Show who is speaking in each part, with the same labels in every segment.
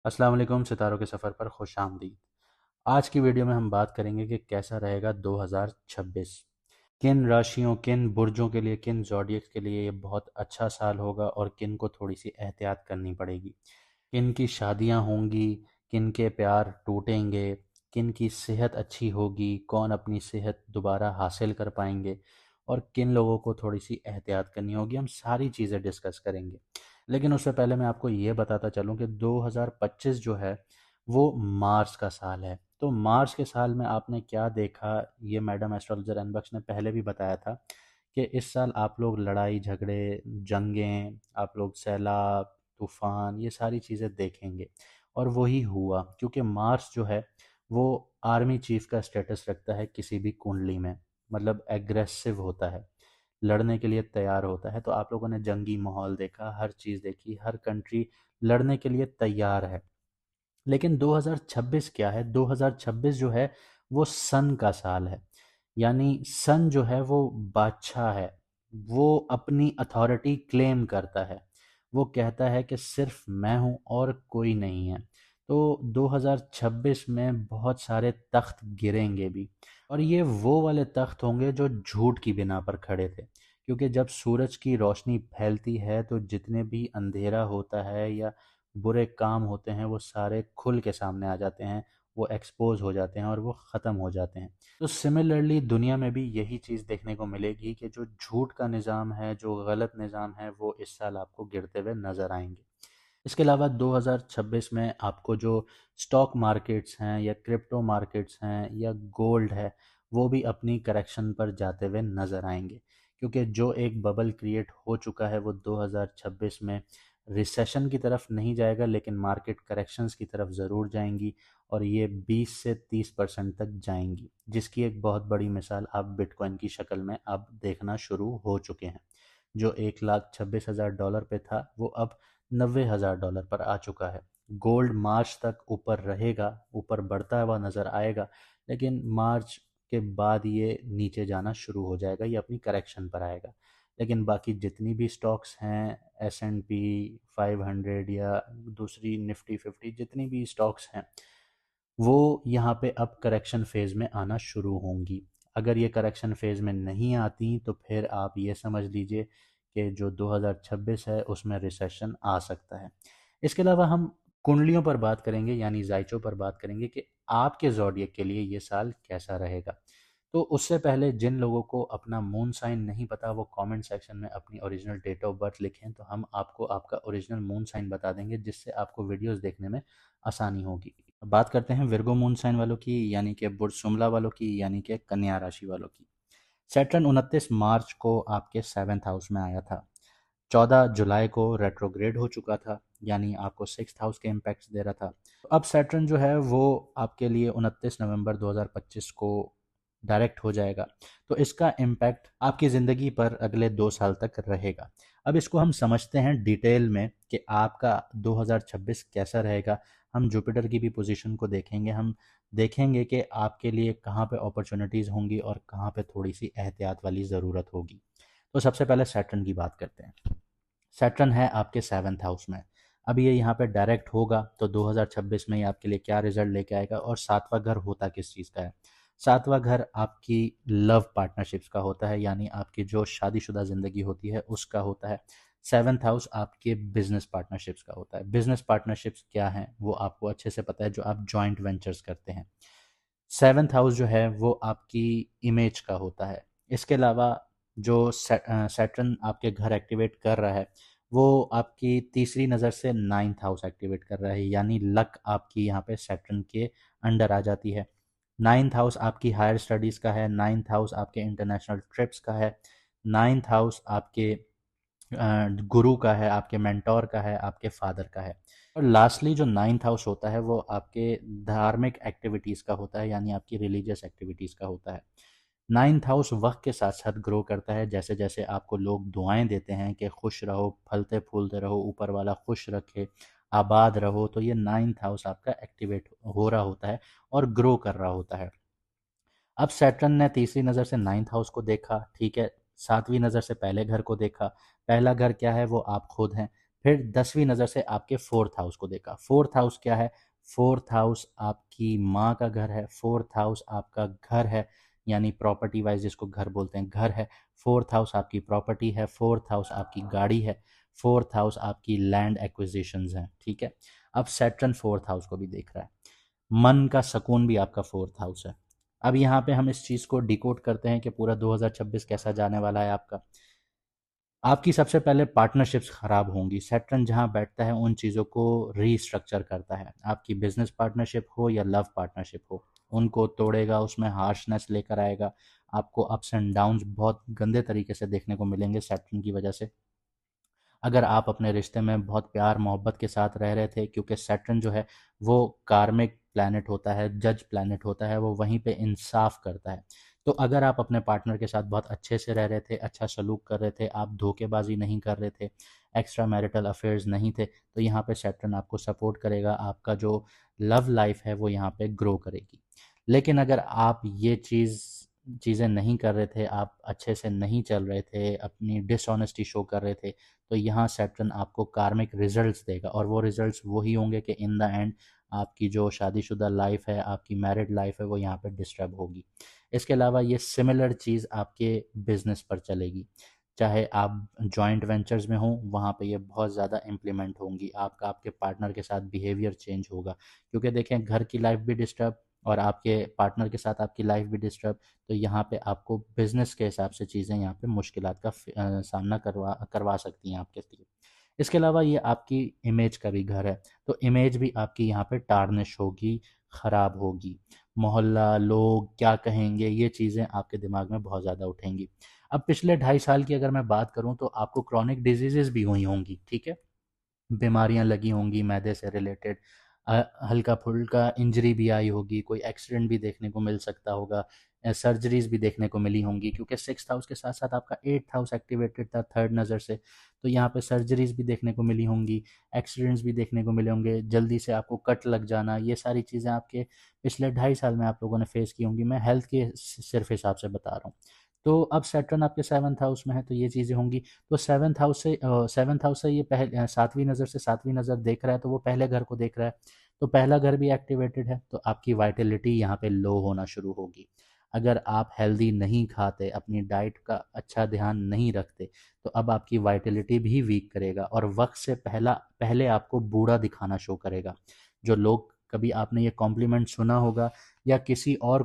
Speaker 1: अस्सलाम वालेकुम। सितारों के सफ़र पर खुश आमदीद। आज की वीडियो में हम बात करेंगे कि कैसा रहेगा 2026। किन राशियों, किन बुर्जों के लिए, किन ज़ोडिएक्स के लिए ये बहुत अच्छा साल होगा और किन को थोड़ी सी एहतियात करनी पड़ेगी। किन की शादियां होंगी, किन के प्यार टूटेंगे, किन की सेहत अच्छी होगी, कौन अपनी सेहत दोबारा हासिल कर पाएंगे और किन लोगों को थोड़ी सी एहतियात करनी होगी। हम सारी चीज़ें डिस्कस करेंगे। लेकिन उससे पहले मैं आपको ये बताता चलूँ कि 2025 जो है वो मार्स का साल है। तो मार्स के साल में आपने क्या देखा, ये मैडम एस्ट्रोलॉजर अनबक्श ने पहले भी बताया था कि इस साल आप लोग लड़ाई झगड़े, जंगें, आप लोग सैलाब, तूफान, ये सारी चीज़ें देखेंगे। और वही हुआ, क्योंकि मार्स जो है वो आर्मी चीफ का स्टेटस रखता है किसी भी कुंडली में। मतलब एग्रेसिव होता है, लड़ने के लिए तैयार होता है। तो आप लोगों ने जंगी माहौल देखा, हर चीज़ देखी, हर कंट्री लड़ने के लिए तैयार है। लेकिन 2026 क्या है? 2026 जो है वो सन का साल है। यानी सन जो है वो बादशाह है। वो अपनी अथॉरिटी क्लेम करता है। वो कहता है कि सिर्फ मैं हूँ और कोई नहीं है। तो 2026 में बहुत सारे तख्त गिरेंगे भी। और ये वो वाले तख्त होंगे जो झूठ की बिना पर खड़े थे। क्योंकि जब सूरज की रोशनी फैलती है तो जितने भी अंधेरा होता है या बुरे काम होते हैं वो सारे खुल के सामने आ जाते हैं, वो एक्सपोज हो जाते हैं और वो ख़त्म हो जाते हैं। तो सिमिलरली दुनिया में भी यही चीज़ देखने को मिलेगी कि जो झूठ का निज़ाम है, जो गलत निज़ाम है, वो इस साल आपको गिरते हुए नज़र आएंगे। इसके अलावा 2026 में आपको जो स्टॉक मार्केट्स हैं या क्रिप्टो मार्केट्स हैं या गोल्ड है, वो भी अपनी करेक्शन पर जाते हुए नज़र आएंगे। क्योंकि जो एक बबल क्रिएट हो चुका है वो 2026 में रिसेशन की तरफ नहीं जाएगा, लेकिन मार्केट करेक्शंस की तरफ ज़रूर जाएंगी। और ये 20 से 30% तक जाएंगी, जिसकी एक बहुत बड़ी मिसाल आप बिटकॉइन की शक्ल में अब देखना शुरू हो चुके हैं। जो $1,26,000 पे था वो अब $90,000 पर आ चुका है। गोल्ड मार्च तक ऊपर रहेगा, ऊपर बढ़ता हुआ नज़र आएगा, लेकिन मार्च के बाद ये नीचे जाना शुरू हो जाएगा, ये अपनी करेक्शन पर आएगा। लेकिन बाकी जितनी भी स्टॉक्स हैं, S&P 500 या दूसरी निफ्टी 50, जितनी भी स्टॉक्स हैं वो यहाँ पे अब करेक्शन फेज़ में आना शुरू होंगी। अगर ये करेक्शन फेज़ में नहीं आती तो फिर आप ये समझ लीजिए कि जो 2026 है उसमें रिसेशन आ सकता है। इसके अलावा हम कुंडलियों पर बात करेंगे, यानी जायचों पर बात करेंगे कि आपके ज़ोडिएक के लिए ये साल कैसा रहेगा। तो उससे पहले जिन लोगों को अपना मून साइन नहीं पता वो कमेंट सेक्शन में अपनी ओरिजिनल डेट ऑफ बर्थ लिखें, तो हम आपको आपका ओरिजिनल मून साइन बता देंगे, जिससे आपको वीडियोस देखने में आसानी होगी। अब बात करते हैं विर्गो मून साइन वालों की, यानी कि बुर्ज शुमला वालों की, यानी कि कन्या राशि वालों की। सैटर्न 29 मार्च को आपके 7th हाउस में आया था। 14 जुलाई को रेट्रोग्रेड हो चुका था, यानी आपको 6th हाउस के इम्पैक्ट्स दे रहा था। अब सैटर्न जो है वो आपके लिए 29 नवंबर 2025 को डायरेक्ट हो जाएगा। तो इसका इम्पैक्ट आपकी ज़िंदगी पर अगले 2 साल तक रहेगा। अब इसको हम समझते हैं डिटेल में कि आपका 2026 कैसा रहेगा। हम जुपिटर की भी पोजीशन को देखेंगे, हम देखेंगे कि आपके लिए कहाँ पे अपॉर्चुनिटीज़ होंगी और कहाँ पे थोड़ी सी एहतियात वाली ज़रूरत होगी। तो सबसे पहले सैटर्न की बात करते हैं। सैटर्न है आपके 7th हाउस में। अब ये यहाँ पे डायरेक्ट होगा तो 2026 में ये आपके लिए क्या रिजल्ट लेके आएगा। और सातवां घर होता किस चीज़ का है? सातवां घर आपकी लव पार्टनरशिप्स का होता है, यानी आपकी जो शादीशुदा ज़िंदगी होती है उसका होता है। 7th हाउस आपके बिजनेस पार्टनरशिप्स का होता है। बिजनेस पार्टनरशिप्स क्या हैं वो आपको अच्छे से पता है, जो आप जॉइंट वेंचर्स करते हैं। 7th हाउस जो है वो आपकी इमेज का होता है। इसके अलावा जो सैटर्न आपके घर एक्टिवेट कर रहा है वो आपकी तीसरी नज़र से 9th हाउस एक्टिवेट कर रहा है, यानी लक आपकी यहाँ पे सैटर्न के अंडर आ जाती है। 9th हाउस आपकी हायर स्टडीज़ का है। 9th हाउस आपके इंटरनेशनल ट्रिप्स का है। 9th हाउस आपके गुरु का है, आपके मेंटोर का है, आपके फादर का है। और लास्टली जो 9th हाउस होता है वो आपके धार्मिक एक्टिविटीज़ का होता है, यानी आपकी रिलीजियस एक्टिविटीज़ का होता है। 9th हाउस वक्त के साथ साथ ग्रो करता है। जैसे जैसे आपको लोग दुआएं देते हैं कि खुश रहो, फलते फूलते रहो, ऊपर वाला खुश रखे, आबाद रहो, तो ये 9th हाउस आपका एक्टिवेट हो रहा होता है और ग्रो कर रहा होता है। अब सैटर्न ने तीसरी नज़र से 9th हाउस को देखा, ठीक है। सातवीं नज़र से पहले घर को देखा। पहला घर क्या है? वो आप खुद हैं। फिर 10वीं नज़र से आपके फोर्थ हाउस को देखा। फोर्थ हाउस क्या है? फोर्थ हाउस आपकी माँ का घर है, फोर्थ हाउस आपका घर है, यानी प्रॉपर्टी वाइज जिसको घर बोलते हैं घर है। फोर्थ हाउस आपकी प्रॉपर्टी है, फोर्थ हाउस आपकी गाड़ी है, फोर्थ हाउस आपकी लैंड एक्विजिशंस हैं, ठीक है। अब सैटर्न फोर्थ हाउस को भी देख रहा है, मन का सुकून भी आपका फोर्थ हाउस है। अब यहाँ पे हम इस चीज़ को डिकोड करते हैं कि पूरा 2026 कैसा जाने वाला है आपका। आपकी सबसे पहले पार्टनरशिप्स खराब होंगी। सैटर्न जहाँ बैठता है उन चीज़ों को रीस्ट्रक्चर करता है। आपकी बिजनेस पार्टनरशिप हो या लव पार्टनरशिप हो, उनको तोड़ेगा, उसमें हार्शनेस लेकर आएगा। आपको अप्स एंड डाउन्स बहुत गंदे तरीके से देखने को मिलेंगे सैटर्न की वजह से। अगर आप अपने रिश्ते में बहुत प्यार मोहब्बत के साथ रह रहे थे, क्योंकि सैटर्न जो है वो कार्मिक प्लैनेट होता है, जज प्लैनेट होता है, वो वहीं पे इंसाफ करता है। तो अगर आप अपने पार्टनर के साथ बहुत अच्छे से रह रहे थे, अच्छा सलूक कर रहे थे, आप धोखेबाजी नहीं कर रहे थे, एक्स्ट्रा मैरिटल अफेयर्स नहीं थे, तो यहाँ पे सैटर्न आपको सपोर्ट करेगा, आपका जो लव लाइफ है वो यहाँ पे ग्रो करेगी। लेकिन अगर आप ये चीज़ें नहीं कर रहे थे, आप अच्छे से नहीं चल रहे थे, अपनी डिसऑनेस्टी शो कर रहे थे, तो यहाँ सैटर्न आपको कार्मिक रिजल्ट्स देगा, और वो रिजल्ट्स वही होंगे कि इन द एंड आपकी जो शादीशुदा लाइफ है, आपकी मैरिड लाइफ है, वो यहाँ पे डिस्टर्ब होगी। इसके अलावा ये सिमिलर चीज़ आपके बिजनेस पर चलेगी, चाहे आप जॉइंट वेंचर्स में हों, वहाँ पे ये बहुत ज़्यादा इम्प्लीमेंट होंगी। आपका आपके पार्टनर के साथ बिहेवियर चेंज होगा, क्योंकि देखें घर की लाइफ भी डिस्टर्ब और आपके पार्टनर के साथ आपकी लाइफ भी डिस्टर्ब, तो यहाँ पे आपको बिजनेस के हिसाब से चीज़ें यहाँ पे मुश्किलात का सामना करवा करवा सकती हैं आपके लिए। इसके अलावा ये आपकी इमेज का भी घर है, तो इमेज भी आपकी यहाँ पे टार्निश होगी, ख़राब होगी। मोहल्ला, लोग क्या कहेंगे, ये चीज़ें आपके दिमाग में बहुत ज़्यादा उठेंगी। अब पिछले 2.5 साल की अगर मैं बात करूँ तो आपको क्रॉनिक डिजीज़ेज़ भी हुई होंगी, ठीक है? बीमारियां लगी होंगी मैदे से रिलेटेड, हल्का फुल्का इंजरी भी आई होगी, कोई एक्सीडेंट भी देखने को मिल सकता होगा, सर्जरीज भी देखने को मिली होंगी, क्योंकि 6th हाउस के साथ साथ आपका 8th हाउस एक्टिवेटेड था थर्ड नज़र से, तो यहाँ पे सर्जरीज भी देखने को मिली होंगी, एक्सीडेंट्स भी देखने को मिले होंगे, जल्दी से आपको कट लग जाना, ये सारी चीज़ें आपके पिछले 2.5 साल में आप लोगों ने फेस की होंगी। मैं हेल्थ के सिर्फ हिसाब से बता रहा हूँ। तो अब सैटर्न आपके 7th हाउस में है, तो ये चीज़ें होंगी। तो सेवन्थ हाउस से ये पहले 7वीं नज़र से 7वीं नज़र देख रहा है, तो वो पहले घर को देख रहा है, तो पहला घर भी एक्टिवेटेड है, तो आपकी वाइटलिटी यहाँ पे लो होना शुरू होगी। अगर आप हेल्दी नहीं खाते, अपनी डाइट का अच्छा ध्यान नहीं रखते, तो अब आपकी वाइटलिटी भी वीक करेगा, और वक्त से पहले आपको बूढ़ा दिखाना शो करेगा। जो लोग, कभी आपने ये कॉम्प्लीमेंट सुना होगा या किसी और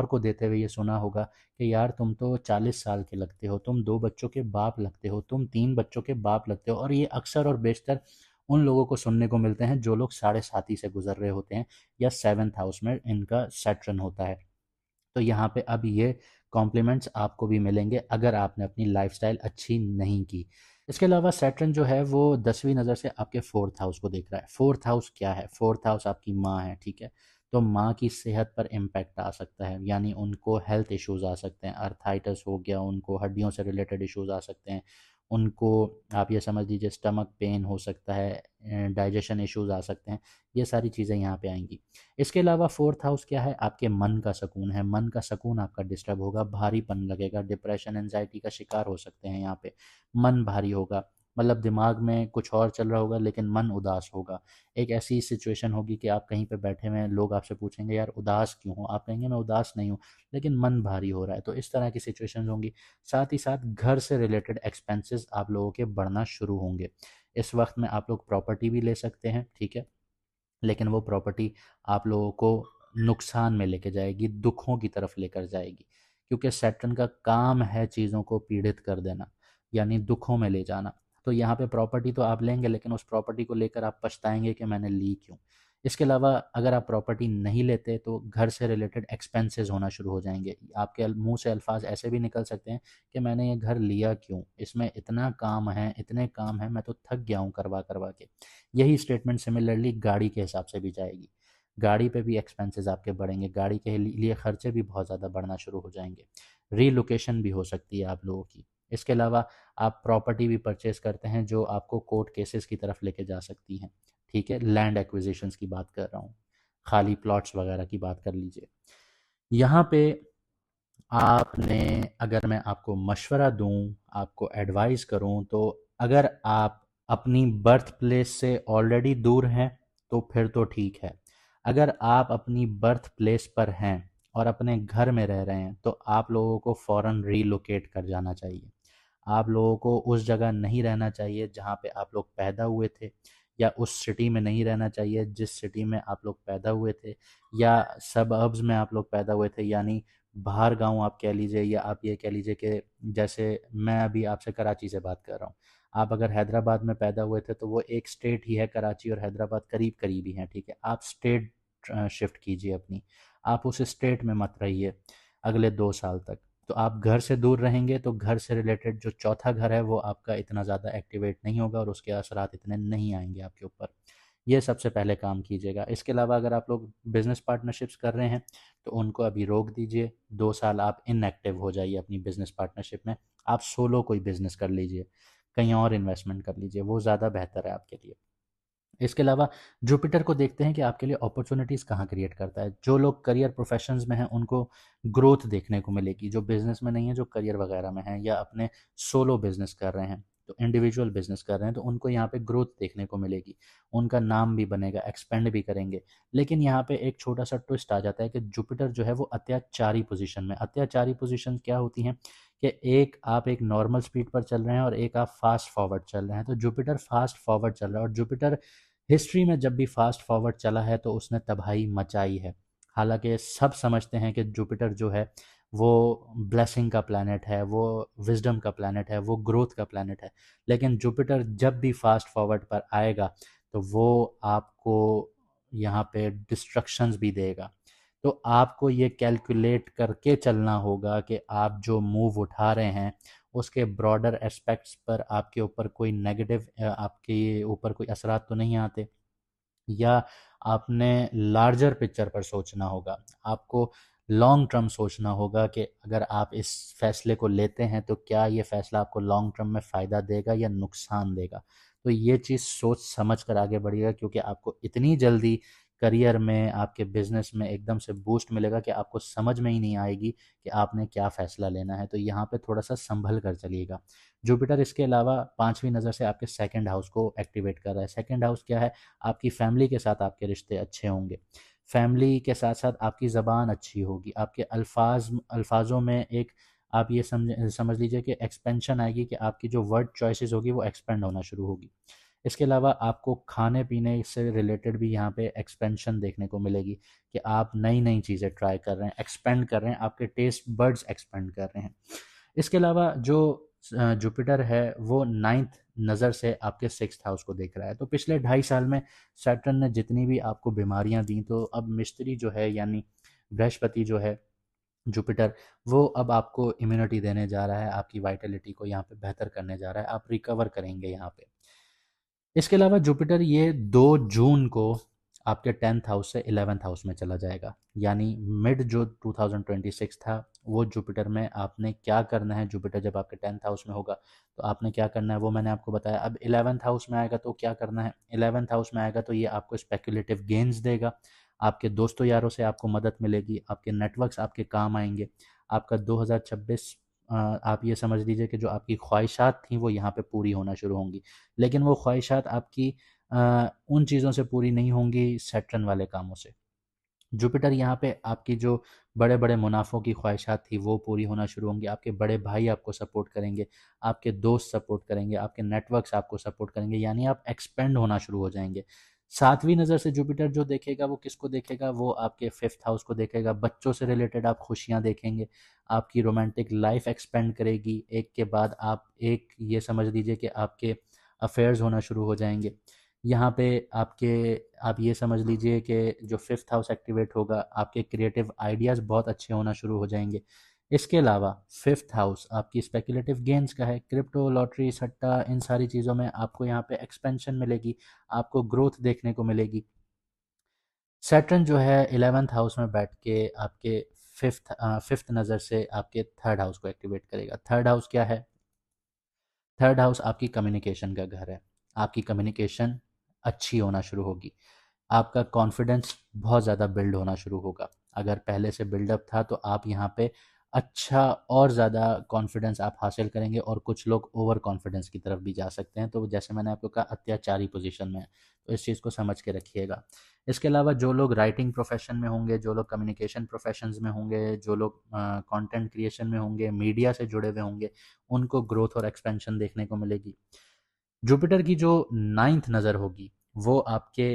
Speaker 1: को देते हुए ये सुना होगा कि यार तुम तो 40 साल के लगते हो, तुम 2 बच्चों के बाप लगते हो, तुम 3 बच्चों के बाप लगते हो, और ये अक्सर और बेशतर उन लोगों को सुनने को मिलते हैं जो लोग 7.5 से गुजर रहे होते हैं, या 7th हाउस में इनका सैटर्न होता है। तो यहाँ पे अब ये कॉम्प्लीमेंट्स आपको भी मिलेंगे अगर आपने अपनी लाइफस्टाइल अच्छी नहीं की। इसके अलावा सैटर्न जो है वो 10वीं नज़र से आपके फोर्थ हाउस को देख रहा है। फोर्थ हाउस क्या है? फोर्थ हाउस आपकी माँ है, ठीक है। तो माँ की सेहत पर इम्पैक्ट आ सकता है, यानी उनको हेल्थ इश्यूज आ सकते हैं, अर्थाइटिस हो गया, उनको हड्डियों से रिलेटेड इश्यूज आ सकते हैं, उनको आप ये समझ लीजिए स्टमक पेन हो सकता है, डाइजेशन इश्यूज आ सकते हैं, ये सारी चीज़ें यहाँ पे आएंगी। इसके अलावा फोर्थ हाउस क्या है? आपके मन का सुकून है। मन का सुकून आपका डिस्टर्ब होगा, भारीपन लगेगा, डिप्रेशन एंजाइटी का शिकार हो सकते हैं यहाँ पे। मन भारी होगा, मतलब दिमाग में कुछ और चल रहा होगा लेकिन मन उदास होगा। एक ऐसी सिचुएशन होगी कि आप कहीं पे बैठे हुए हैं, लोग आपसे पूछेंगे यार उदास क्यों हो, आप कहेंगे मैं उदास नहीं हूँ, लेकिन मन भारी हो रहा है। तो इस तरह की सिचुएशन होंगी। साथ ही साथ घर से रिलेटेड एक्सपेंसेस आप लोगों के बढ़ना शुरू होंगे। इस वक्त में आप लोग प्रॉपर्टी भी ले सकते हैं, ठीक है, लेकिन वो प्रॉपर्टी आप लोगों को नुकसान में लेके जाएगी, दुखों की तरफ लेकर जाएगी, क्योंकि सैटर्न का काम है चीज़ों को पीड़ित कर देना, यानी दुखों में ले जाना। तो यहाँ पे प्रॉपर्टी तो आप लेंगे, लेकिन उस प्रॉपर्टी को लेकर आप पछताएंगे कि मैंने ली क्यों। इसके अलावा अगर आप प्रॉपर्टी नहीं लेते तो घर से रिलेटेड एक्सपेंसेस होना शुरू हो जाएंगे। आपके मुंह से अल्फाज ऐसे भी निकल सकते हैं कि मैंने ये घर लिया क्यों, इसमें इतना काम है, इतने काम है, मैं तो थक गया हूँ करवा करवा के। यही स्टेटमेंट सिमिलरली गाड़ी के हिसाब से भी जाएगी। गाड़ी पे भी एक्सपेंसेस आपके बढ़ेंगे, गाड़ी के लिए खर्चे भी बहुत ज़्यादा बढ़ना शुरू हो जाएंगे। रीलोकेशन भी हो सकती है आप लोगों की। इसके अलावा आप प्रॉपर्टी भी परचेज करते हैं जो आपको कोर्ट केसेस की तरफ लेके जा सकती हैं, ठीक है। लैंड एक्विजिशंस की बात कर रहा हूँ, खाली प्लॉट्स वगैरह की बात कर लीजिए। यहाँ पे अगर मैं आपको मशवरा दूं, आपको एडवाइस करूं, तो अगर आप अपनी बर्थ प्लेस से ऑलरेडी दूर हैं तो फिर तो ठीक है। अगर आप अपनी बर्थ प्लेस पर हैं और अपने घर में रह रहे हैं तो आप लोगों को फ़ौरन रीलोकेट कर जाना चाहिए। आप लोगों को उस जगह नहीं रहना चाहिए जहाँ पे आप लोग पैदा हुए थे, या उस सिटी में नहीं रहना चाहिए जिस सिटी में आप लोग पैदा हुए थे, या सबअर्ब्स में आप लोग पैदा हुए थे, यानी बाहर गांव आप कह लीजिए, या आप ये कह लीजिए कि जैसे मैं अभी आपसे कराची से बात कर रहा हूँ। आप अगर हैदराबाद में पैदा हुए थे तो वो एक स्टेट ही है, कराची और हैदराबाद करीब करीब ही हैं, ठीक है। आप स्टेट शिफ्ट कीजिए अपनी, आप उस स्टेट में मत रहिए अगले 2 साल तक। तो आप घर से दूर रहेंगे तो घर से रिलेटेड जो चौथा घर है वो आपका इतना ज़्यादा एक्टिवेट नहीं होगा और उसके असरात इतने नहीं आएंगे आपके ऊपर। ये सबसे पहले काम कीजिएगा। इसके अलावा अगर आप लोग बिज़नेस पार्टनरशिप्स कर रहे हैं तो उनको अभी रोक दीजिए। 2 साल आप इनएक्टिव हो जाइए अपनी बिज़नेस पार्टनरशिप में। आप सोलो कोई बिज़नेस कर लीजिए, कहीं और इन्वेस्टमेंट कर लीजिए, वो ज़्यादा बेहतर है आपके लिए। इसके अलावा जुपिटर को देखते हैं कि आपके लिए अपॉर्चुनिटीज़ कहाँ क्रिएट करता है। जो लोग करियर प्रोफेशंस में हैं उनको ग्रोथ देखने को मिलेगी, जो बिजनेस में नहीं है, जो करियर वगैरह में है या अपने सोलो बिजनेस कर रहे हैं, तो इंडिविजुअल बिजनेस कर रहे हैं, तो उनको यहाँ पे ग्रोथ देखने को मिलेगी। उनका नाम भी बनेगा, एक्सपेंड भी करेंगे। लेकिन यहाँ पे एक छोटा सा ट्विस्ट आ जाता है कि जुपिटर जो है वो अत्याचारी पोजीशन में। अत्याचारी पोजीशन क्या होती हैं कि एक आप एक नॉर्मल स्पीड पर चल रहे हैं और एक आप फास्ट फॉरवर्ड चल रहे हैं। तो जुपिटर फास्ट फॉरवर्ड चल रहा है, और जुपिटर हिस्ट्री में जब भी फास्ट फॉरवर्ड चला है तो उसने तबाही मचाई है। हालांकि सब समझते हैं कि जुपिटर जो है वो ब्लेसिंग का प्लैनेट है, वो विजडम का प्लैनेट है, वो ग्रोथ का प्लैनेट है। लेकिन जुपिटर जब भी फास्ट फॉरवर्ड पर आएगा तो वो आपको यहाँ पे डिस्ट्रक्शंस भी देगा। तो आपको ये कैलकुलेट करके चलना होगा कि आप जो मूव उठा रहे हैं उसके ब्रॉडर एस्पेक्ट्स पर आपके ऊपर कोई नेगेटिव आपके ऊपर कोई असरात तो नहीं आते, या आपने लार्जर पिक्चर पर सोचना होगा। आपको लॉन्ग टर्म सोचना होगा कि अगर आप इस फैसले को लेते हैं तो क्या ये फैसला आपको लॉन्ग टर्म में फ़ायदा देगा या नुकसान देगा। तो ये चीज़ सोच समझ कर आगे बढ़िएगा, क्योंकि आपको इतनी जल्दी करियर में, आपके बिजनेस में एकदम से बूस्ट मिलेगा कि आपको समझ में ही नहीं आएगी कि आपने क्या फ़ैसला लेना है। तो यहाँ पे थोड़ा सा संभल कर चलिएगा। जुपिटर इसके अलावा 5वीं नज़र से आपके सेकंड हाउस को एक्टिवेट कर रहा है। सेकंड हाउस क्या है? आपकी फैमिली के साथ आपके रिश्ते अच्छे होंगे। फैमिली के साथ साथ आपकी ज़बान अच्छी होगी, आपके अल्फाजों में एक आप ये समझ लीजिए कि एक्सपेंशन आएगी, कि आपकी जो वर्ड चॉइसेस होगी वो एक्सपेंड होना शुरू होगी। इसके अलावा आपको खाने पीने से रिलेटेड भी यहाँ पे एक्सपेंशन देखने को मिलेगी, कि आप नई नई चीज़ें ट्राई कर रहे हैं, एक्सपेंड कर रहे हैं, आपके टेस्ट बर्ड्स एक्सपेंड कर रहे हैं। इसके अलावा जो जुपिटर है वो 9th नज़र से आपके 6th हाउस को देख रहा है। तो पिछले 2.5 साल में सैटर्न ने जितनी भी आपको बीमारियां दी, तो अब मिस्त्री जो है यानी बृहस्पति जो है, जुपिटर, वो अब आपको इम्यूनिटी देने जा रहा है, आपकी वाइटलिटी को यहाँ पे बेहतर करने जा रहा है, आप रिकवर करेंगे यहाँ पे। इसके अलावा जुपिटर ये 2 जून को आपके 10th हाउस से 11th हाउस में चला जाएगा, यानी मिड जो 2026 था वो जुपिटर में आपने क्या करना है। जुपिटर जब आपके 10th हाउस में होगा तो आपने क्या करना है वो मैंने आपको बताया। अब 11th हाउस में आएगा तो क्या करना है? 11th हाउस में आएगा तो ये आपको स्पेकुलेटिव गेन्स देगा, आपके दोस्तों यारों से आपको मदद मिलेगी, आपके नेटवर्क्स आपके काम आएंगे। आपका 2026 आप ये समझ लीजिए कि जो आपकी ख्वाहिशात थी वो यहाँ पे पूरी होना शुरू होंगी। लेकिन वो ख्वाहिशात आपकी उन चीज़ों से पूरी नहीं होंगी, सैटर्न वाले कामों से। जुपिटर यहाँ पे आपकी जो बड़े बड़े मुनाफों की ख्वाहिशात थी वो पूरी होना शुरू होंगी। आपके बड़े भाई आपको सपोर्ट करेंगे, आपके दोस्त सपोर्ट करेंगे, आपके नेटवर्क्स आपको सपोर्ट करेंगे, यानी आप एक्सपेंड होना शुरू हो जाएंगे। 7वीं नज़र से जुपिटर जो देखेगा वो किसको देखेगा? वो आपके 5th हाउस को देखेगा। बच्चों से रिलेटेड आप खुशियाँ देखेंगे, आपकी रोमांटिक लाइफ एक्सपेंड करेगी, एक के बाद आप एक, ये समझ लीजिए कि आपके अफेयर्स होना शुरू हो जाएंगे। यहाँ पे आपके, आप ये समझ लीजिए कि जो 5th हाउस एक्टिवेट होगा, आपके क्रिएटिव आइडियाज़ बहुत अच्छे होना शुरू हो जाएंगे। इसके अलावा 5th हाउस आपकी स्पेकुलेटिव गेन्स का है, क्रिप्टो, लॉटरी, सट्टा, इन सारी चीज़ों में आपको यहाँ पे एक्सपेंशन मिलेगी, आपको ग्रोथ देखने को मिलेगी। सैटर्न जो है 11th हाउस में बैठ के आपके फिफ्थ नज़र से आपके 3rd हाउस को एक्टिवेट करेगा। 3rd हाउस क्या है? 3rd हाउस आपकी कम्युनिकेशन का घर है। आपकी कम्युनिकेशन अच्छी होना शुरू होगी, आपका कॉन्फिडेंस बहुत ज़्यादा बिल्ड होना शुरू होगा। अगर पहले से बिल्डअप था तो आप यहाँ पे अच्छा और ज़्यादा कॉन्फिडेंस आप हासिल करेंगे, और कुछ लोग ओवर कॉन्फिडेंस की तरफ भी जा सकते हैं। तो जैसे मैंने आपको कहा, अत्याचारी पोजीशन में है, तो इस चीज़ को समझ के रखिएगा। इसके अलावा जो लोग राइटिंग प्रोफेशन में होंगे, जो लोग कम्युनिकेशन प्रोफेशंस में होंगे, जो लोग कंटेंट क्रिएशन में होंगे, मीडिया से जुड़े हुए होंगे, उनको ग्रोथ और एक्सपेंशन देखने को मिलेगी। जुपिटर की जो 9th नज़र होगी वो आपके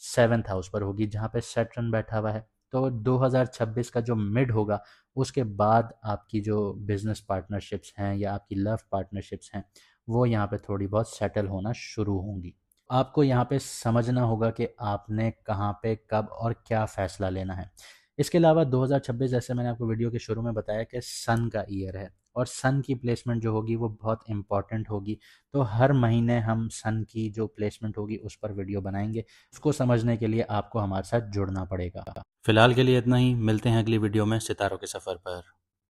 Speaker 1: 7th हाउस पर होगी, जहाँ पे सैटर्न बैठा हुआ है। तो 2026 का जो मिड होगा, उसके बाद आपकी जो बिजनेस पार्टनरशिप्स हैं या आपकी लव पार्टनरशिप्स हैं, वो यहाँ पे थोड़ी बहुत सेटल होना शुरू होंगी। आपको यहाँ पे समझना होगा कि आपने कहाँ पे कब और क्या फ़ैसला लेना है। इसके अलावा 2026, जैसे मैंने आपको वीडियो के शुरू में बताया, कि सन का ईयर है, और सन की प्लेसमेंट जो होगी वो बहुत इंपॉर्टेंट होगी। तो हर महीने हम सन की जो प्लेसमेंट होगी उस पर वीडियो बनाएंगे। उसको समझने के लिए आपको हमारे साथ जुड़ना पड़ेगा। फिलहाल के लिए इतना ही, मिलते हैं अगली वीडियो में सितारों के सफ़र पर।